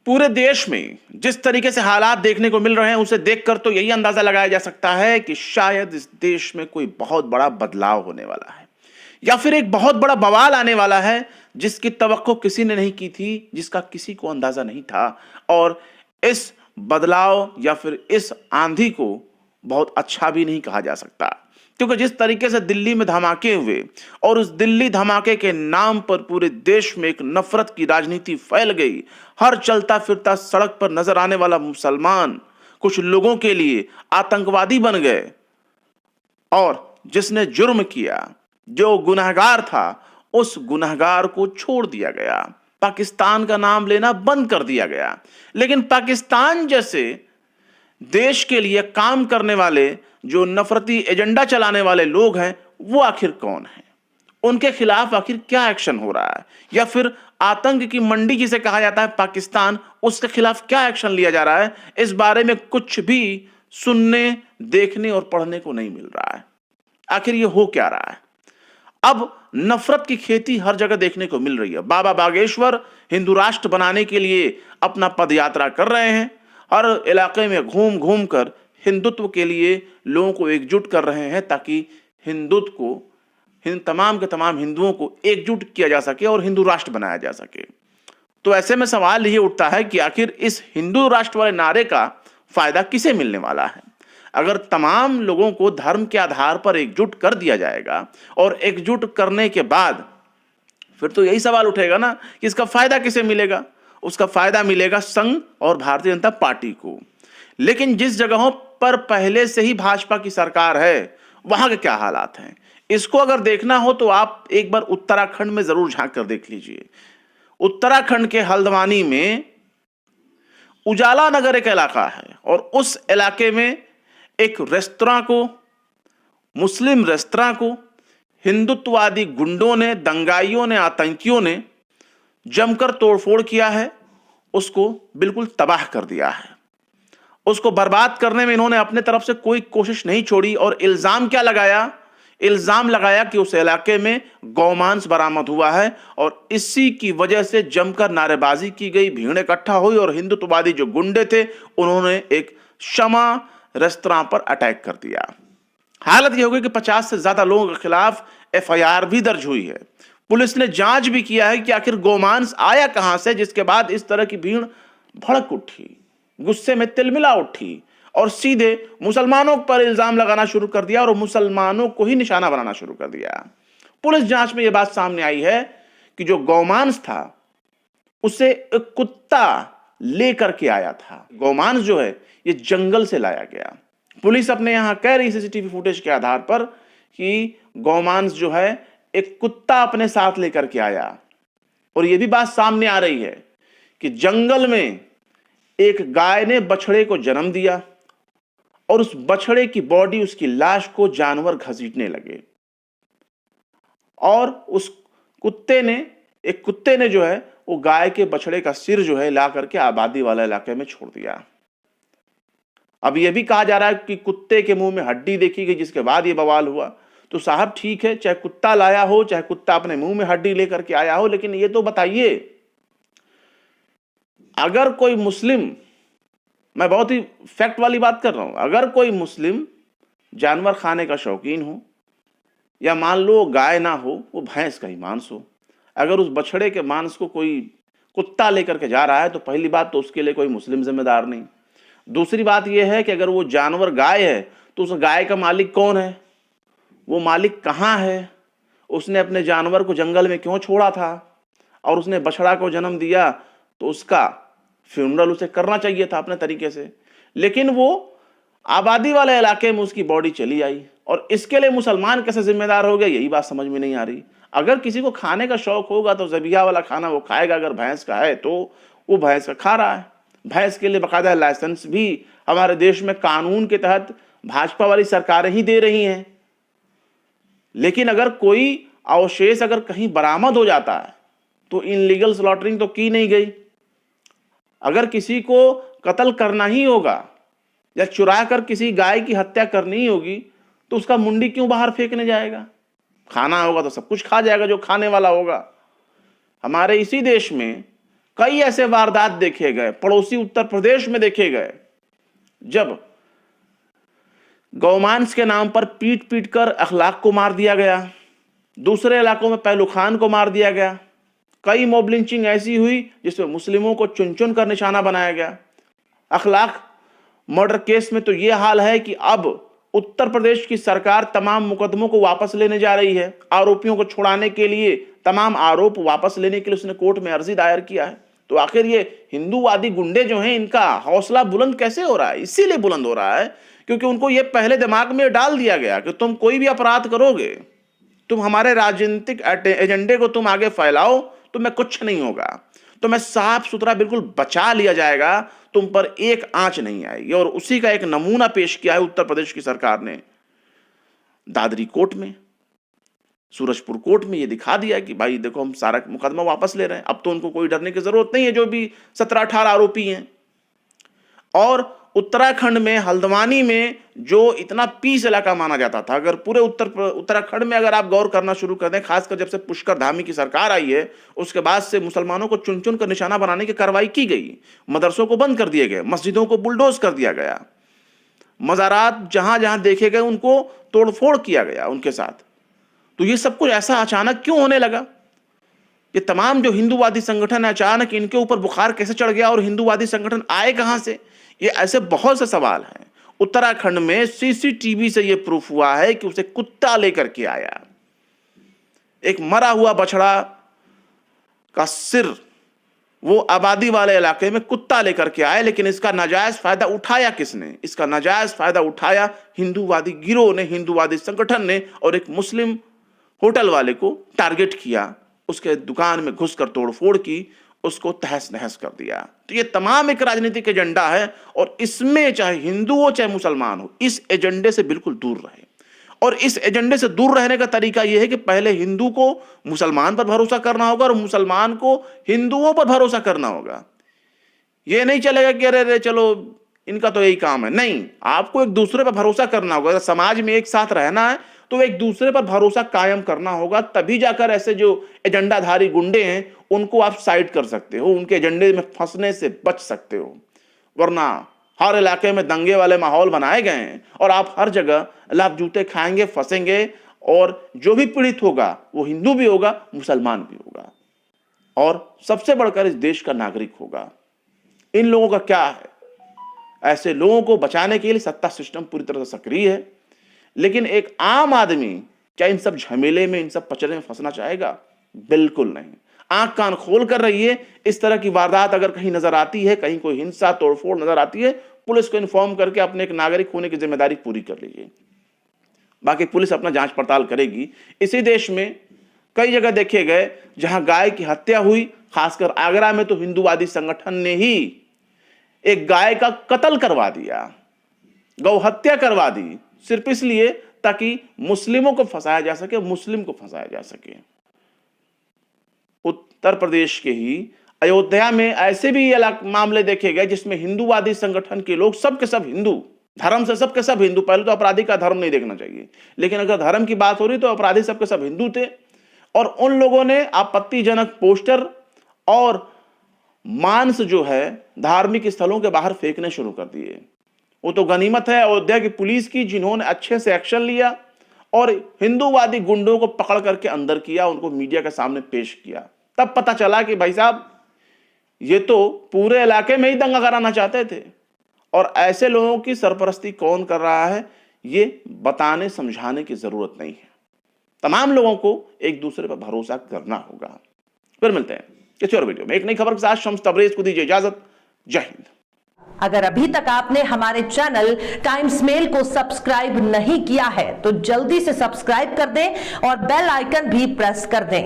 पूरे देश में जिस तरीके से हालात देखने को मिल रहे हैं उसे देखकर तो यही अंदाजा लगाया जा सकता है कि शायद इस देश में कोई बहुत बड़ा बदलाव होने वाला है या फिर एक बहुत बड़ा बवाल आने वाला है जिसकी तवक्को किसी ने नहीं की थी, जिसका किसी को अंदाजा नहीं था। और इस बदलाव या फिर इस आंधी को बहुत अच्छा भी नहीं कहा जा सकता, क्योंकि जिस तरीके से दिल्ली में धमाके हुए और उस दिल्ली धमाके के नाम पर पूरे देश में एक नफरत की राजनीति फैल गई। हर चलता फिरता सड़क पर नजर आने वाला मुसलमान कुछ लोगों के लिए आतंकवादी बन गए और जिसने जुर्म किया, जो गुनहगार था, उस गुनहगार को छोड़ दिया गया, पाकिस्तान का नाम लेना बंद कर दिया गया। लेकिन पाकिस्तान जैसे देश के लिए काम करने वाले, जो नफरती एजेंडा चलाने वाले लोग हैं, वो आखिर कौन है? उनके खिलाफ आखिर क्या एक्शन हो रहा है? या फिर आतंक की मंडी जिसे कहा जाता है पाकिस्तान, उसके खिलाफ क्या एक्शन लिया जा रहा है? इस बारे में कुछ भी सुनने, देखने और पढ़ने को नहीं मिल रहा है। आखिर ये हो क्या रहा है? अब नफरत की खेती हर जगह देखने को मिल रही है। बाबा बागेश्वर हिंदू राष्ट्र बनाने के लिए अपना पदयात्रा कर रहे हैं। हर इलाके में घूम घूम कर हिंदुत्व के लिए लोगों को एकजुट कर रहे हैं, ताकि हिंदुत्व को, तमाम के तमाम हिंदुओं को एकजुट किया जा सके और हिंदू राष्ट्र बनाया जा सके। तो ऐसे में सवाल ये उठता है कि आखिर इस हिंदू राष्ट्र वाले नारे का फायदा किसे मिलने वाला है? अगर तमाम लोगों को धर्म के आधार पर एकजुट कर दिया जाएगा और एकजुट करने के बाद फिर तो यही सवाल उठेगा ना कि इसका फायदा किसे मिलेगा? उसका फायदा मिलेगा संघ और भारतीय जनता पार्टी को। लेकिन जिस जगहों पर पहले से ही भाजपा की सरकार है, वहां के क्या हालात हैं? इसको अगर देखना हो तो आप एक बार उत्तराखंड में जरूर झांक कर देख लीजिए। उत्तराखंड के हल्द्वानी में उजाला नगर एक इलाका है और उस इलाके में एक रेस्तरां को, मुस्लिम रेस्तरां को हिंदुत्ववादी गुंडों ने, दंगाइयों ने, आतंकियों ने जमकर तोड़फोड़ किया है। उसको बिल्कुल तबाह कर दिया है। उसको बर्बाद करने में इन्होंने अपने तरफ से कोई कोशिश नहीं छोड़ी। और इल्जाम क्या लगाया? इल्जाम लगाया कि उस इलाके में गौमांस बरामद हुआ है और इसी की वजह से जमकर नारेबाजी की गई, भीड़ इकट्ठा हुई और हिंदुत्ववादी जो गुंडे थे उन्होंने एक शमा रेस्तरां पर अटैक कर दिया। हालत यह हो गई कि 50 से ज्यादा लोगों के खिलाफ एफआईआर भी दर्ज हुई है। पुलिस ने जांच भी किया है कि आखिर गोमांस आया कहां से, जिसके बाद इस तरह की भीड़ भड़क उठी, गुस्से में तिलमिला उठी और सीधे मुसलमानों पर इल्जाम लगाना शुरू कर दिया और मुसलमानों को ही निशाना बनाना शुरू कर दिया। पुलिस जांच में यह बात सामने आई है कि जो गौमांस था उसे एक कुत्ता लेकर के आया था। गौमांस जो है ये जंगल से लाया गया। पुलिस अपने यहां कह रही सीसीटीवी फुटेज के आधार पर कि गौमांस जो है एक कुत्ता अपने साथ लेकर के आया। और यह भी बात सामने आ रही है कि जंगल में एक गाय ने बछड़े को जन्म दिया और उस बछड़े की बॉडी, उसकी लाश को जानवर घसीटने लगे और उस कुत्ते ने जो है वो गाय के बछड़े का सिर जो है ला करके आबादी वाले इलाके में छोड़ दिया। अब यह भी कहा जा रहा है कि कुत्ते के मुंह में हड्डी देखी गई, जिसके बाद यह बवाल हुआ। तो साहब ठीक है, चाहे कुत्ता लाया हो, चाहे कुत्ता अपने मुंह में हड्डी लेकर के आया हो, लेकिन ये तो बताइए, अगर कोई मुस्लिम, मैं बहुत ही फैक्ट वाली बात कर रहा हूं, अगर कोई मुस्लिम जानवर खाने का शौकीन हो, या मान लो गाय ना हो, वो भैंस का ही मांस हो, अगर उस बछड़े के मांस को कोई कुत्ता लेकर के जा रहा है तो पहली बात तो उसके लिए कोई मुस्लिम जिम्मेदार नहीं। दूसरी बात यह है कि अगर वो जानवर गाय है तो उस गाय का मालिक कौन है? वो मालिक कहाँ है? उसने अपने जानवर को जंगल में क्यों छोड़ा था? और उसने बछड़ा को जन्म दिया तो उसका फ्यूनरल उसे करना चाहिए था अपने तरीके से। लेकिन वो आबादी वाले इलाके में उसकी बॉडी चली आई और इसके लिए मुसलमान कैसे जिम्मेदार हो गया, यही बात समझ में नहीं आ रही। अगर किसी को खाने का शौक होगा तो ज़बिया वाला खाना वो खाएगा। अगर भैंस का है तो वो भैंस का खा रहा है। भैंस के लिए बाकायदा लाइसेंस भी हमारे देश में कानून के तहत भाजपा वाली सरकारें ही दे रही हैं। लेकिन अगर कोई अवशेष अगर कहीं बरामद हो जाता है तो इनलीगल स्लॉटरिंग तो की नहीं गई। अगर किसी को कत्ल करना ही होगा या चुरा कर किसी गाय की हत्या करनी ही होगी तो उसका मुंडी क्यों बाहर फेंकने जाएगा? खाना होगा तो सब कुछ खा जाएगा जो खाने वाला होगा। हमारे इसी देश में कई ऐसे वारदात देखे गए, पड़ोसी उत्तर प्रदेश में देखे गए, जब गौमांस के नाम पर पीट पीट कर अखलाक को मार दिया गया, दूसरे इलाकों में पहलू खान को मार दिया गया। कई मॉब लिंचिंग ऐसी हुई जिसमें मुस्लिमों को चुन चुन कर निशाना बनाया गया। अखलाक मर्डर केस में तो यह हाल है कि अब उत्तर प्रदेश की सरकार तमाम मुकदमों को वापस लेने जा रही है। आरोपियों को छुड़ाने के लिए, तमाम आरोप वापस लेने के लिए उसने कोर्ट में अर्जी दायर किया है। तो आखिर ये हिंदूवादी गुंडे जो हैं, इनका हौसला बुलंद कैसे हो रहा है? इसीलिए बुलंद हो रहा है क्योंकि उनको ये पहले दिमाग में डाल दिया गया कि तुम कोई भी अपराध करोगे, तुम हमारे राजनीतिक एजेंडे को तुम आगे फैलाओ, तुम्हें कुछ नहीं होगा, तुम्हें साफ सुथरा बिल्कुल बचा लिया जाएगा, तुम पर एक आंच नहीं आएगी। और उसी का एक नमूना पेश किया है उत्तर प्रदेश की सरकार ने दादरी कोर्ट में, सूरजपुर कोर्ट में। ये दिखा दिया कि भाई देखो, हम सारा मुकदमा वापस ले रहे हैं, अब तो उनको कोई डरने की जरूरत नहीं है, जो भी 17-18 आरोपी हैं। और उत्तराखंड में हल्द्वानी में जो इतना पीस इलाका माना जाता था, अगर पूरे उत्तराखंड में अगर आप गौर करना शुरू कर दें, खासकर जब से पुष्कर धामी की सरकार आई है, उसके बाद से मुसलमानों को चुन चुन कर निशाना बनाने की कार्रवाई की गई। मदरसों को बंद कर दिए गए, मस्जिदों को बुलडोज कर दिया गया, मज़ारात जहां जहां देखे गए उनको तोड़फोड़ किया गया उनके साथ। तो ये सब कुछ ऐसा अचानक क्यों होने लगा? ये तमाम जो हिंदूवादी संगठन है, अचानक इनके ऊपर बुखार कैसे चढ़ गया और हिंदूवादी संगठन आए कहां से? ये ऐसे बहुत से सवाल हैं। उत्तराखंड में सीसीटीवी से ये प्रूफ हुआ है कि उसे कुत्ता लेकर के आया, एक मरा हुआ बछड़ा का सिर वो आबादी वाले इलाके में कुत्ता लेकर के आए। लेकिन इसका नाजायज फायदा उठाया किसने? इसका नाजायज फायदा उठाया हिंदूवादी गिरोह ने, हिंदूवादी संगठन ने, और एक मुस्लिम होटल वाले को टारगेट किया, उसके दुकान में घुसकर तोड़फोड़ की, उसको तहस नहस कर दिया। तो ये तमाम एक राजनीतिक एजेंडा है और इसमें चाहे हिंदू हो चाहे मुसलमान हो, इस एजेंडे से बिल्कुल दूर रहे। और इस एजेंडे से दूर रहने का तरीका यह है कि पहले हिंदू को मुसलमान पर भरोसा करना होगा और मुसलमान को हिंदुओं पर भरोसा करना होगा। यह नहीं चलेगा कि अरे चलो इनका तो यही काम है। नहीं, आपको एक दूसरे पर भरोसा करना होगा। अगर समाज में एक साथ रहना है तो एक दूसरे पर भरोसा कायम करना होगा, तभी जाकर ऐसे जो एजेंडाधारी गुंडे हैं उनको आप साइड कर सकते हो, उनके एजेंडे में फंसने से बच सकते हो। वरना हर इलाके में दंगे वाले माहौल बनाए गए हैं और आप हर जगह लाभ जूते खाएंगे, फंसेंगे, और जो भी पीड़ित होगा वो हिंदू भी होगा, मुसलमान भी होगा, और सबसे बढ़कर इस देश का नागरिक होगा। इन लोगों का क्या है? ऐसे लोगों को बचाने के लिए सत्ता सिस्टम पूरी तरह से सक्रिय है, लेकिन एक आम आदमी क्या इन सब झमेले में, इन सब पचड़े में फंसना चाहेगा? बिल्कुल नहीं। आंख कान खोल कर रहिए। इस तरह की वारदात अगर कहीं नजर आती है, कहीं कोई हिंसा तोड़फोड़ नजर आती है, पुलिस को इन्फॉर्म करके अपने एक नागरिक होने की जिम्मेदारी पूरी कर लीजिए। बाकी पुलिस अपना जांच पड़ताल करेगी। इसी देश में कई जगह देखे गए जहां गाय की हत्या हुई, खासकर आगरा में तो हिंदूवादी संगठन ने ही एक गाय का कत्ल करवा दिया, गौ हत्या करवा दी, सिर्फ इसलिए ताकि मुस्लिमों को फंसाया जा सके, मुस्लिम को फंसाया जा सके। उत्तर प्रदेश के ही अयोध्या में ऐसे भी मामले देखे गए जिसमें हिंदूवादी संगठन के लोग, सब के सब हिंदू, धर्म से सब के सब हिंदू। पहले तो अपराधी का धर्म नहीं देखना चाहिए, लेकिन अगर धर्म की बात हो रही तो अपराधी सब के सब हिंदू थे। और उन लोगों ने आपत्तिजनक पोस्टर और मांस जो है धार्मिक स्थलों के बाहर फेंकने शुरू कर दिए। वो तो गनीमत है अयोध्या की पुलिस की, जिन्होंने अच्छे से एक्शन लिया और हिंदूवादी गुंडों को पकड़ करके अंदर किया, उनको मीडिया के सामने पेश किया। तब पता चला कि भाई साहब ये तो पूरे इलाके में ही दंगा कराना चाहते थे। और ऐसे लोगों की सरपरस्ती कौन कर रहा है, ये बताने समझाने की जरूरत नहीं है। तमाम लोगों को एक दूसरे पर भरोसा करना होगा। फिर मिलते हैं किसी और वीडियो में एक नई खबर के साथ। शम्स तबरेज को दीजिए इजाजत। जय हिंद। अगर अभी तक आपने हमारे चैनल टाइम्स मेल को सब्सक्राइब नहीं किया है तो जल्दी से सब्सक्राइब कर दें और बेल आइकन भी प्रेस कर दें।